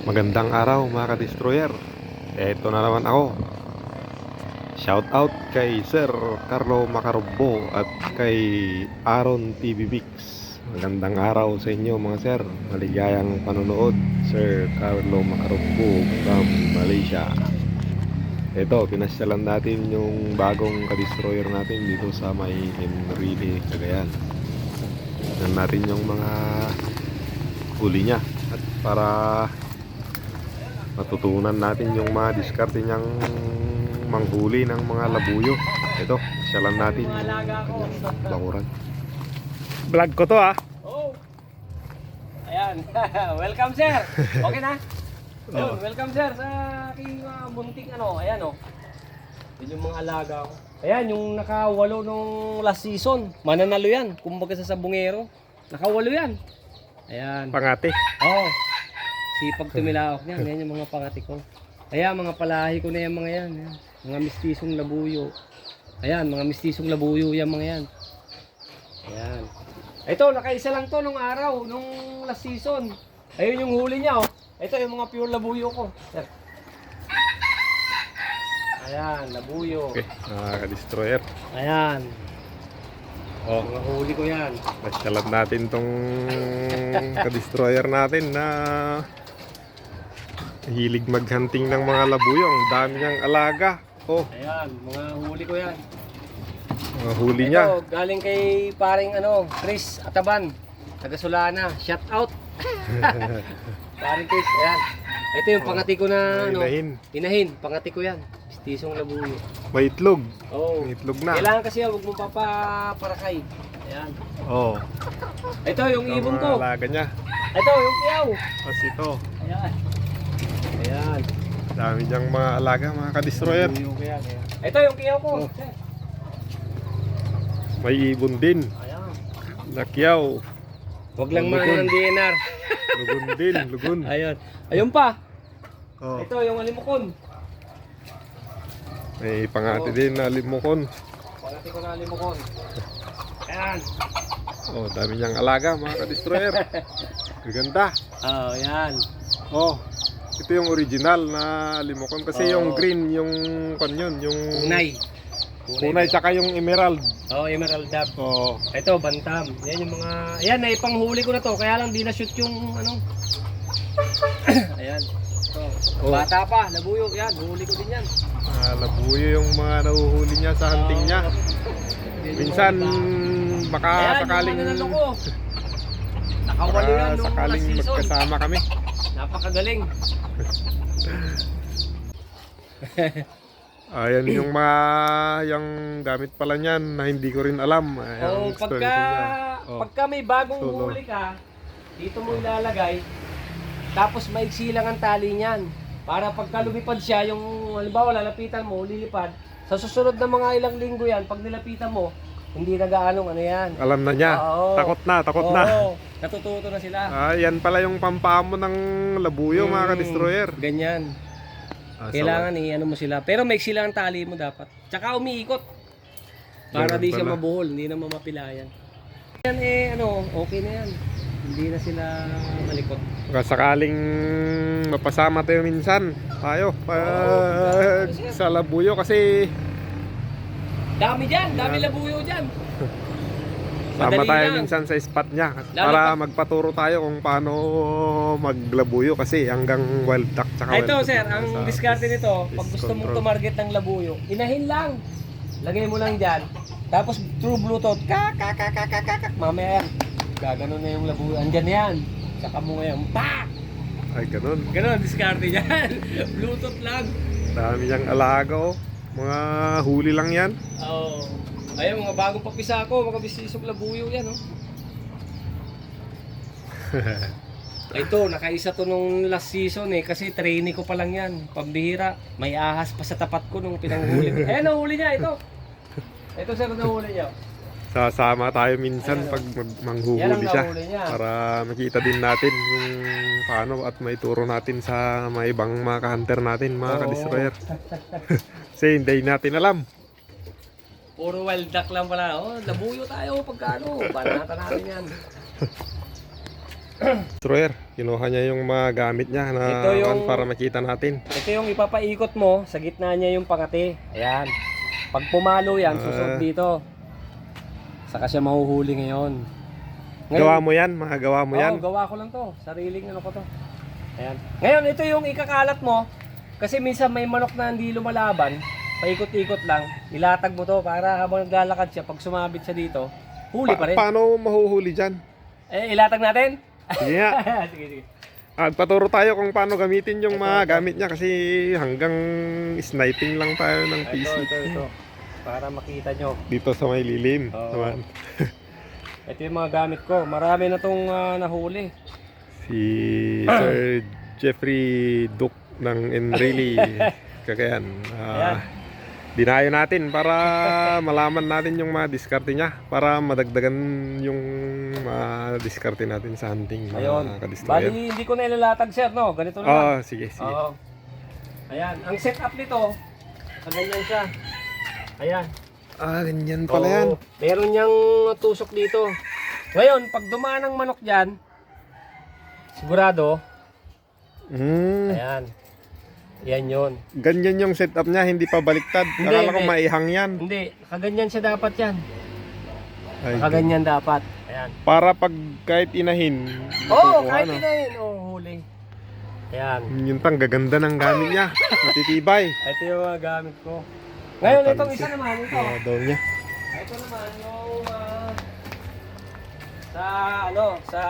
Magandang araw mga ka-destroyer. Eto na naman ako. Shout out kay Sir Carlo Macarbo at kay Aaron TV Mix. Magandang araw sa inyo mga sir. Maligayang panonood, Sir Carlo Macarbo from Malaysia. Eto, pinasyalan natin yung bagong ka-destroyer natin dito sa may Enrile, Cagayan. Tignan natin yung mga huli niya at para matutunan natin yung mga diskarte niyang manghuli ng mga labuyo. Ito, syalan natin yung kanyang bakuran. Vlog ko to Oh. Ayan. Welcome sir. Okay na? Yun, welcome sir sa aking bunting ayan Yun yung mga alaga ko. Ayan, yung nakawalo nung last season. Mananalo yan. Kumbaga sa sabungero. Nakawalo yan. Ayan. Pangati. Oh. Sipag tumilawak niyan. Yan yung mga pangati ko. Ayan, mga palahi ko na yan mga yan. Ayan. Mga mistisong labuyo. Ayan, mga mistisong labuyo yan mga yan. Ayan. Ito, nakaisa lang to nung araw, nung last season. Ayun yung huli niya Ito yung mga pure labuyo ko. Ayan, labuyo. Okay, ka-destroyer. Ayan. Oh, Mga huli ko yan. nasyalan natin tong ka-destroyer natin na hilig maghunting ng mga labuyo. Ang dami niyang alaga. Oh, Ayan, mga huli ko yan. mga huli niya. Ito, galing kay paring Chris Ataban. Taga Solana. Shout out. Paring Chris, ayan. Ito yung pangati ko na inahin. Pangati ko yan. Mistisong labuyo. May itlog. Oh. May itlog na. Kailangan kasi huwag mo papaparakay. Ayan. Oh, Ito yung ito ibon mga ko. alaga niya. Ito yung kiyaw. Tapos ito. Ayan. Ayan. Dami niyang mga alaga, mga ka-destroyer. Labuyo ko yan. Ayan. Ito yung kiyaw ko. Oh. May ibon din. Ayan. Lakyaw. Huwag lang Lugon. man ng DNR. Lugon din, lugon. Ayun. Ayun pa. Oh, Ito yung alimukon. may pangati din na limukon. Pangati ko na alimukon. Ayan. Oh, dami niyang alaga, mga ka-destroyer. Gaganda. Oh, yan. Oh, ito yung original na limukon kasi yung green, yung kanyon, yung Kunay. kunay tsaka yung emerald. Oh, emerald dab. Oh, Ito, bantam. Yan yung mga... Ayan, naipanghuli ko na to. Kaya lang di na-shoot yung Ayan. Ito. Oh. Bata pa, labuyo. Yan, huli ko din yan. labuyo yung mga nahuhuli niya sa hunting niya. Minsan baka Ayan, sakaling yung ano ko. Nakawalo yan nung sakaling last season. magkasama kami. Napakagaling. Ayan yung mga yung gamit pala niyan na hindi ko rin alam. Ayan, Pagka may bagong Solo. huli ka, dito mo ilalagay, tapos maiksi lang ang tali niyan. Para pagka lumipad siya, yung halimbawa lalapitan mo, lilipad, sa susunod na mga ilang linggo yan, pag nilapitan mo, hindi na gaanong yan. alam na niya. Oo. Takot na. Oo, natututo na sila. Yan pala yung pampamo ng labuyo, mga ka-destroyer. Ganyan. Kailangan mo sila. Pero maiksi lang ang tali mo dapat. Tsaka umiikot. Para Ganun di siya pala. mabuhol, hindi na mamapilayan. Yan okay na yan. Hindi na sila malikot. Baka sakaling mapasama tayo minsan tayo pag sa labuyo kasi Dami dyan, dami labuyo dyan. sama Madali tayo lang. minsan sa spot niya Lalo para pag- magpaturo tayo kung paano maglabuyo kasi hanggang wild duck tsaka wild Ito duck sir, lang ang sa diskarte nito, pag fish gusto mong control. tumarget ng labuyo, inahin lang. Lagay mo lang dyan. Tapos through bluetooth, kak. Mamaya yan. Gaganon na yung labuyo. Andyan na yan. Saka mo ngayon, pak! Ay ganun, Ganon, diskarte yan. Bluetooth lang. dami niyang alaga mga huli lang yan. Oo. Ayun, mga bagong papisa ko, mga bisisok labuyo yan, Ito, nakaisa to nung last season kasi trainee ko pa lang yan. Pambihira, may ahas pa sa tapat ko nung pinanghuli ko. Ayan, nahuli niya, ito. Ito sir, nahuli niya. Sasama tayo minsan pag Yan ang manghuhuli siya nahuli niya. para makita din natin yung paano at may turo natin sa mga ibang mga ka-hunter natin, mga Oo. ka-destroyer. Kasi hindi natin alam. Puro wild duck lang pala. Labuyo tayo pagka banata natin yan. Destroyer, kinuha niya yung mga gamit niya na Ito yung- para makita natin. Ito yung ipapaikot mo, sa gitna niya yung pangati. Ayan. Pag pumalo yan, susunod dito. Saka siya mahuhuli ngayon. Gawa mo yan, mga gawa mo yan. Oo, gawa ko lang to. Sariling ano ko to. Ayan. Ngayon, ito yung ikakalat mo. Kasi minsan may manok na hindi lumalaban. Paikot-ikot lang. Ilatag mo to para habang naglalakad siya, pag sumabit siya dito, huli pa rin. Paano mahuhuli dyan? Ilatag natin? Sige nga. Sige, sige. Paturo tayo kung paano gamitin yung mga gamit niya kasi hanggang sniping lang tayo ng PC. Ito. Para makita nyo. Dito sa may lilim. Oo. Naman. Ito yung mga gamit ko. Marami na tong nahuli. Si Sir Jeffrey Duke ng Enrile Cagayan. Ayan. Dinayo natin para malaman natin yung mga diskarte niya para madagdagan yung mga diskarte natin sa hunting Ayun. mga kadistroyer. Bali, hindi ko na ilalatag, sir, no? Ganito na lang. Sige. Oo. Ayan. Ang setup nito, ganyan siya. Ayan. Ganyan pala yan. Oo. Meron niyang tusok dito. Ngayon, pag dumaan ang manok dyan, sigurado, ayan. Yan yun. Ganyan yung setup niya, hindi pa baliktad. Hindi, Akala ko hindi. maihang yan. Hindi, kaganyan siya dapat yan. Ay, Kaganyan dapat. Ayan. para pag kahit inahin, Oo, makukuha, kahit no? inahin. Oo, huli. Ayan. Yun pang gaganda ng gamit niya. Matitibay. Ito yung mga gamit ko. Ngayon, itong isa naman, ito. Daw niya. Ito naman yung sa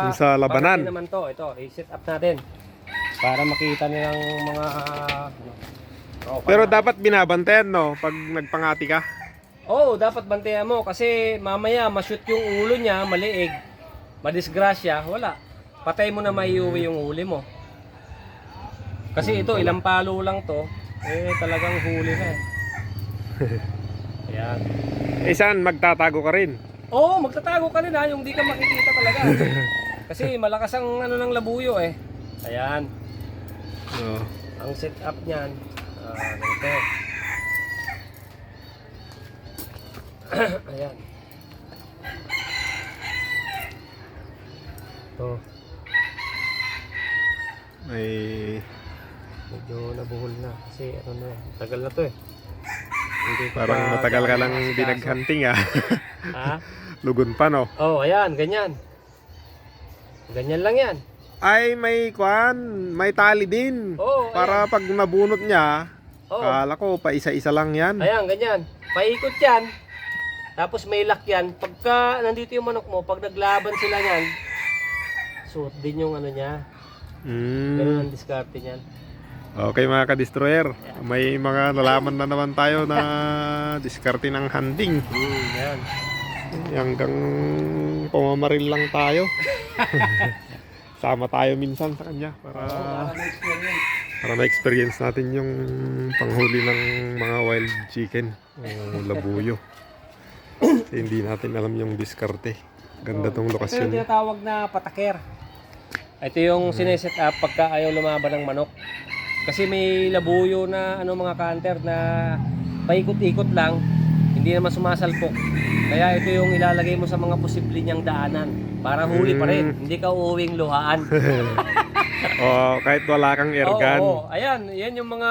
Yung sa labanan. pagdating naman to. Ito, i-set up natin para makita nilang mga Pero dapat binabantayan, no? Pag nagpangati ka. Oo, dapat bantayan mo kasi mamaya ma-shoot yung ulo niya, maliig, madisgrasya, wala. Patay mo na maiuwi yung huli mo. Kasi ito, ilang palo lang to, talagang huli na eh. Ayan. Saan magtatago ka rin? Oo, magtatago ka rin ha, yung di ka makikita talaga. Kasi malakas ang ano ng labuyo eh. Ayan, Oo. ang setup niyan, ganito. Ayan. Ito, May medyo nabuhol na kasi ano na, tagal na to eh. Hindi ko parang pa matagal ka gaano lang nasikaso. binaghunting, ah. Ha? Lugon pa, no? Oh, ayan, ganyan. Ganyan lang yan. Ay, may may tali din. Oo, Para pag nabunot niya, Oo. kala ko pa isa-isa lang yan. Ayan, ganyan. Paikot yan. Tapos may lock yan. Pagka nandito yung manok mo, pag naglaban sila yan, suot din yung ano niya. Ganun ang diskarte niyan. Okay mga ka-destroyer, may mga nalaman na naman tayo na diskarte ng hunting. Yan. Hanggang pumamaril lang tayo. Sama tayo minsan sa kanya para ma-experience natin yung panghuli ng mga wild chicken o labuyo. Kasi hindi natin alam yung diskarte. Ganda tong Ito yung lokasyon. tinatawag na pataker. Ito yung sineset up pagka ayaw lumaban ng manok. Kasi may labuyo na mga counter na paikot-ikot lang, hindi naman sumasalpok. Kaya ito yung ilalagay mo sa mga posible niyang daanan para huli pa rin, hindi ka uuwing luhaan. O kahit wala kang airgun. Oo, ayan, yan yung mga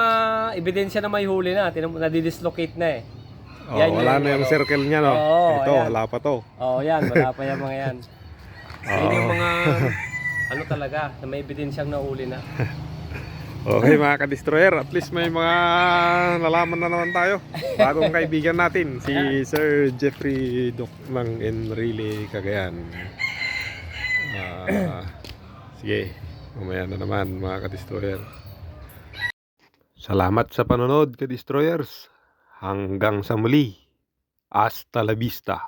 ebidensya na may huli na, nadidislocate na eh. Oh, Yan wala yung na yung ano. circle niya, no? Oo, Ito, ayan. wala pa to. Oo, yan, wala pa yung mga yan. Yan yung Oo. mga ano talaga, na may ebidensyang nahuli na. Okay mga ka-destroyer, at least may mga nalaman na naman tayo. Bagong kaibigan natin, si Sir Jeffrey Duke ng Enrile Cagayan. Sige, mamaya na naman mga ka-destroyer. Salamat sa panonood ka-destroyers. Hanggang sa muli. Hasta la vista.